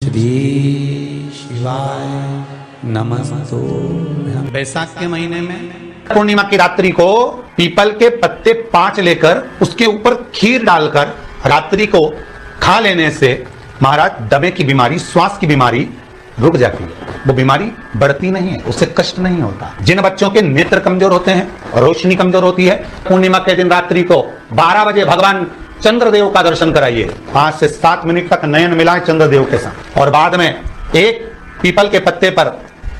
श्री शिवाय नमस्तो। बैसाख के महीने में पूर्णिमा की रात्रि को पीपल के पत्ते 5 लेकर उसके ऊपर खीर डालकर रात्रि को खा लेने से महाराज दमे की बीमारी, श्वास की बीमारी रुक जाती है। वो बीमारी बढ़ती नहीं है, उससे कष्ट नहीं होता। जिन बच्चों के नेत्र कमजोर होते हैं, रोशनी कमजोर होती है, पूर्णिमा के दिन रात्रि को 12 बजे भगवान चंद्रदेव का दर्शन कराइए। 5 से 7 मिनट तक नयन मिलाएं चंद्रदेव के साथ, और बाद में एक पीपल के पत्ते पर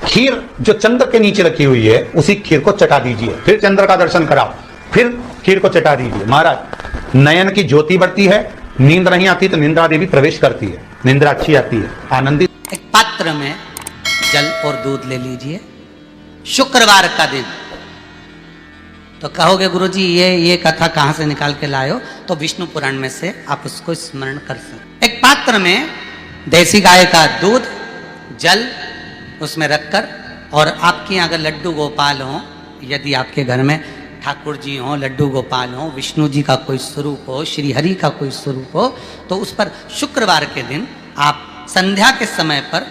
खीर जो चंद्र के नीचे रखी हुई है उसी खीर को चटा दीजिए। फिर चंद्र का दर्शन कराओ, फिर खीर को चटा दीजिए। महाराज नयन की ज्योति बढ़ती है, नींद नहीं आती तो निंद्रा देवी प्रवेश करती है, निंद्रा अच्छी आती है, आनंदित। एक पात्र में जल और दूध ले लीजिए। शुक्रवार का दिन तो कहोगे गुरुजी ये कथा कहां से निकाल के लाए हो? तो विष्णु पुराण में से आप उसको स्मरण कर सकते। एक पात्र में देसी गाय का दूध, जल उसमें रखकर, और आपके अगर लड्डू गोपाल हो, यदि आपके घर में ठाकुर जी हो, लड्डू गोपाल हो, विष्णु जी का कोई स्वरूप हो, श्री हरि का कोई स्वरूप हो, तो उस पर शुक्रवार के दिन आप संध्या के समय पर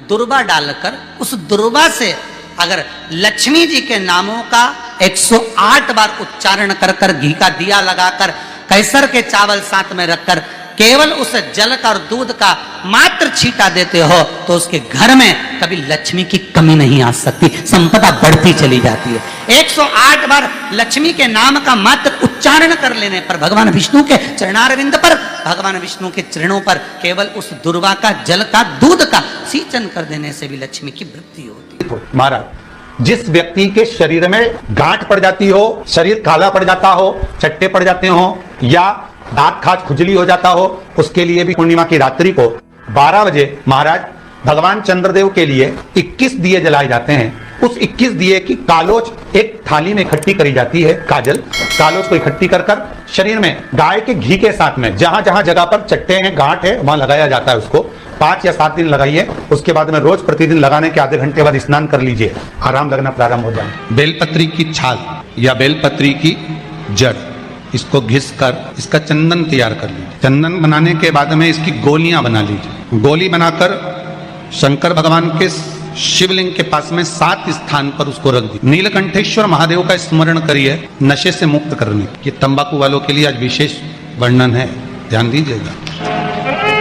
दुर्वा डालकर उस दुर्वा से अगर लक्ष्मी जी के नामों का 108 बार उच्चारण कर कर, घी का दिया लगाकर, कैसर के चावल साथ में रखकर केवल उस जल का और दूध का मात्र छींटा देते हो तो उसके घर में कभी लक्ष्मी की कमी नहीं आ सकती, संपदा बढ़ती चली जाती है। 108 बार लक्ष्मी के नाम का मात्र उच्चारण कर लेने पर भगवान विष्णु के चरणारविंद पर, भगवान विष्णु के चरणों पर केवल उस दुर्वा का, जल का, दूध का सिंचन कर देने से भी लक्ष्मी की वृद्धि होती है। महाराज जिस व्यक्ति के शरीर में गांठ पड़ जाती हो, शरीर काला पड़ जाता हो, चट्टे पड़ जाते हो, या दांत खाज खुजली हो जाता हो, उसके लिए भी पूर्णिमा की रात्रि को 12 बजे महाराज भगवान चंद्रदेव के लिए 21 दिए जलाए जाते हैं। उस 21 दिए की कालोच एक थाली में इकट्ठी करी जाती है, कालोच को इकट्ठी कर कर शरीर में गाय के घी के साथ में जहां जहां जगह पर चट्टे हैं, गांठ है, वहां लगाया जाता है। उसको 5 या 7 दिन लगाइए। उसके बाद में रोज प्रतिदिन लगाने के आधे घंटे बाद स्नान कर लीजिए, आराम लगना प्रारंभ हो जाए। बेलपत्री की छाल या बेलपत्री की जड़, इसको घिस कर इसका चंदन तैयार कर लीजिए। चंदन बनाने के बाद में इसकी गोलियां बना लीजिए। गोली बनाकर शंकर भगवान के शिवलिंग के पास में 7 स्थान पर उसको रख दी। नीलकंठेश्वर महादेव का स्मरण करिए, नशे से मुक्त करने। ये तंबाकू वालों के लिए आज विशेष वर्णन है, ध्यान दीजिएगा।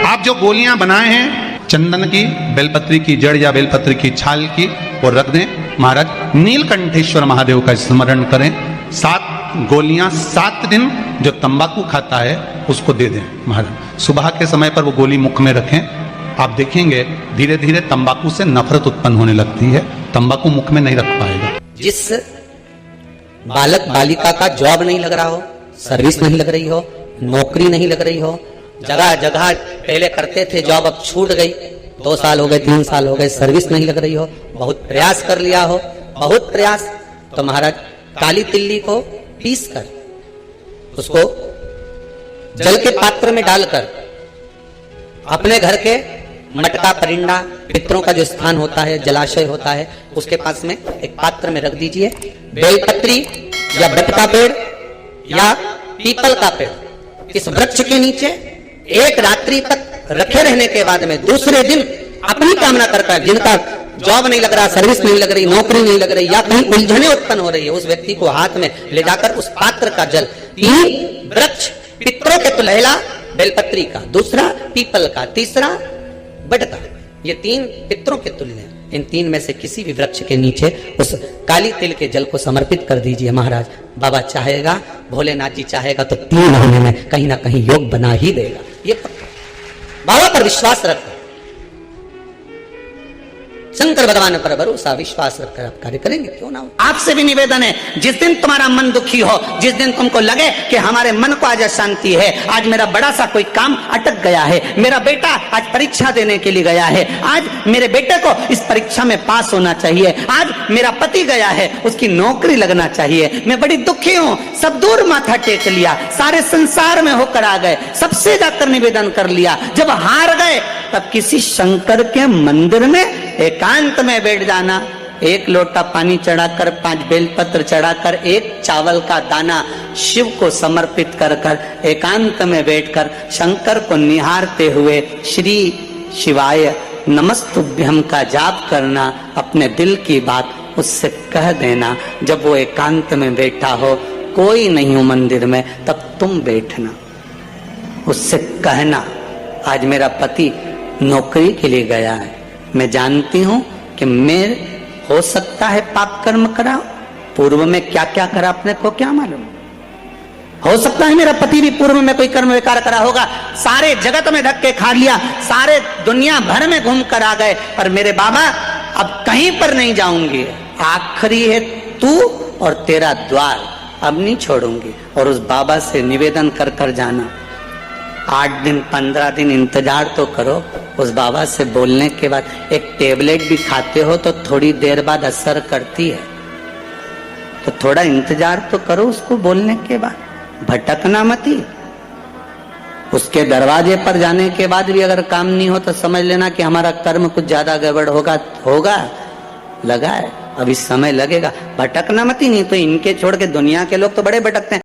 आप जो गोलियां बनाए हैं चंदन की, बेलपत्री की जड़ या बेलपत्री की छाल की, वो रख दें। महाराज नीलकंठेश्वर महादेव का स्मरण करें। 7 गोलियां 7 दिन जो तंबाकू खाता है उसको दे दें। महाराज सुबह के समय पर वो गोली मुख में रखें। आप देखेंगे धीरे धीरे तंबाकू से नफरत उत्पन्न होने लगती है, तंबाकू मुख में नहीं रख पाएगा। जिस बालक बालिका का जॉब नहीं लग रहा हो, सर्विस नहीं लग रही हो, नौकरी नहीं लग रही हो, जगह जगह पहले करते थे जॉब, अब छूट गई, 2 साल हो गए, 3 साल हो गए, सर्विस नहीं लग रही हो, बहुत प्रयास कर लिया हो, बहुत प्रयास, तो महाराज काली तिल्ली को पीस कर उसको जल के पात्र में डालकर अपने घर के मटका, परिंदा, पितरों का जो स्थान होता है, जलाशय होता है, उसके पास में एक पात्र में रख दीजिए। बेलपत्री या बट का पेड़ या पीपल का पेड़, इस वृक्ष के नीचे एक रात्रि तक रखे रहने के बाद में दूसरे दिन अपनी कामना करता है, जिनका जॉब नहीं लग रहा, सर्विस नहीं लग रही, नौकरी नहीं लग रही, या कहीं उलझने उत्पन्न हो रही है, उस व्यक्ति को हाथ में ले जाकर उस पात्र का जल, 3 वृक्ष पितरों के तुलहला बेलपत्री का, दूसरा पीपल का, तीसरा बट का, ये 3 पितरों के तुल्य, इन 3 में से किसी भी वृक्ष के नीचे उस काली तिल के जल को समर्पित कर दीजिए। महाराज बाबा चाहेगा, भोलेनाथ जी चाहेगा तो 3 महीने में कहीं ना कहीं योग बना ही देगा। ये बाबा पर विश्वास रखो, शंकर भगवान पर भरोसा विश्वास रखकर आप कार्य करेंगे, क्यों ना हो। आपसे भी निवेदन है, जिस दिन तुम्हारा मन दुखी हो, जिस दिन तुमको लगे कि हमारे मन को आज अशांति है, आज मेरा बड़ा सा कोई काम अटक गया है, मेरा बेटा आज परीक्षा देने के लिए गया है, आज मेरे बेटे को इस परीक्षा में पास होना चाहिए, आज मेरा पति गया है, उसकी नौकरी लगना चाहिए, मैं बड़ी दुखी हूं, सब दूर माथा टेक लिया, सारे संसार में होकर आ गए, सबसे जाकर निवेदन कर लिया, जब हार गए तब किसी शंकर के मंदिर में एकांत में बैठ जाना, 1 लोटा पानी चढ़ाकर, 5 बेलपत्र चढ़ाकर, 1 चावल का दाना शिव को समर्पित कर कर एकांत में बैठकर शंकर को निहारते हुए श्री शिवाय नमस्तुभ्यम का जाप करना, अपने दिल की बात उससे कह देना। जब वो एकांत में बैठा हो, कोई नहीं हो मंदिर में, तब तुम बैठना, उससे कहना, आज मेरा पति नौकरी के लिए गया है, मैं जानती हूं कि मैं हो सकता है पाप कर्म करा, पूर्व में क्या क्या करा अपने को क्या मालूम, हो सकता है मेरा पति भी पूर्व में कोई कर्म विकार करा होगा, सारे जगत में धक्के खा लिया, सारे दुनिया भर में घूम कर आ गए, पर मेरे बाबा अब कहीं पर नहीं जाऊंगी, आखिरी है तू और तेरा द्वार, अब नहीं छोड़ूंगी। और उस बाबा से निवेदन कर कर जाना, 8 दिन 15 दिन इंतजार तो करो। उस बाबा से बोलने के बाद, एक टेबलेट भी खाते हो तो थोड़ी देर बाद असर करती है, तो थोड़ा इंतजार तो करो उसको बोलने के बाद, भटकना मती। उसके दरवाजे पर जाने के बाद भी अगर काम नहीं हो तो समझ लेना कि हमारा कर्म कुछ ज्यादा गड़बड़ होगा लगा है, अभी समय लगेगा। भटकना मती, नहीं तो इनके छोड़ के दुनिया के लोग तो बड़े भटकते हैं।